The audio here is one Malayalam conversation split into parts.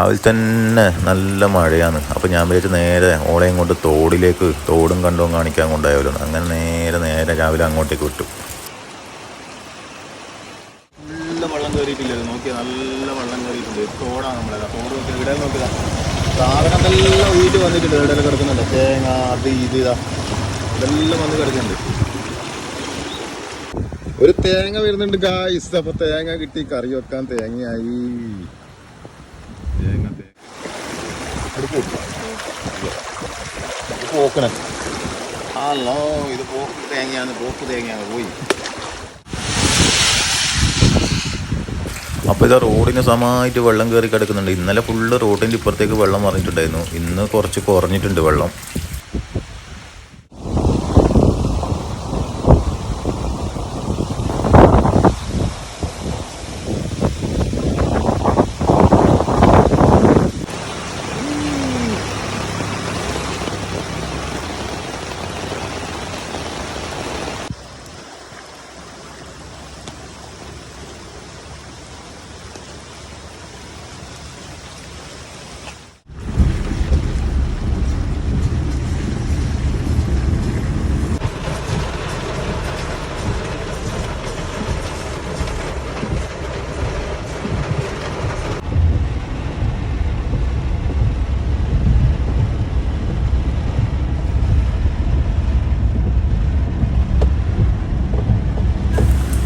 രാവിലെ തന്നെ നല്ല മഴയാണ്. അപ്പോൾ ഞാൻ വിചാരിച്ച് നേരെ ഓളെയും കൊണ്ട് തോടും കണ്ടവും കാണിക്കാൻ കൊണ്ടായാലും അങ്ങനെ നേരെ രാവിലെ അങ്ങോട്ടേക്ക് വിട്ടു. നല്ല വെള്ളം കയറിയിട്ടില്ല, നോക്കിയാൽ നല്ല വെള്ളം കയറിയിട്ടുണ്ട്. തോടാണ് നമ്മളെ തോട് നോക്കി ഇവിടെ നോക്കിയതാ സാധനം എല്ലാം ഒഴിയിട്ട് വന്നിട്ടുണ്ട്. എവിടെയെല്ലാം കിടക്കുന്നുണ്ട് തേങ്ങ അത് ഇതെല്ലാം വന്ന് കിടക്കുന്നുണ്ട്. ഒരു തേങ്ങ വരുന്നുണ്ട് ഗായ്സ്. അപ്പൊ തേങ്ങ കിട്ടി, കറി വെക്കാൻ തേങ്ങയായി. പോക്കണ ഹലോ, ഇത് പോക്ക് തേങ്ങയാണ് പോയി. അപ്പോൾ ഇത് റോഡിന് സമമായിട്ട് വെള്ളം കയറി കിടക്കുന്നുണ്ട്. ഇന്നലെ ഫുള്ള് റോഡിൻ്റെ ഇപ്പുറത്തേക്ക് വെള്ളം മറിഞ്ഞിട്ടുണ്ടായിരുന്നു. ഇന്ന് കുറച്ച് കുറഞ്ഞിട്ടുണ്ട് വെള്ളം.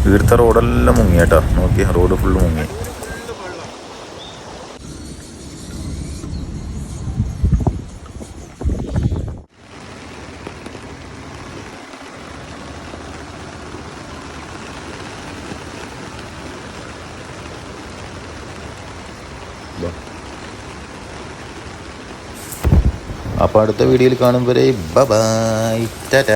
ഇവിടുത്തെ റോഡെല്ലാം മുങ്ങിയേട്ടാ, നോക്കി റോഡ് ഫുള്ള് മുങ്ങി. അപ്പോൾ അടുത്ത വീഡിയോയിൽ കാണും വരെ ബൈ ടാറ്റാ.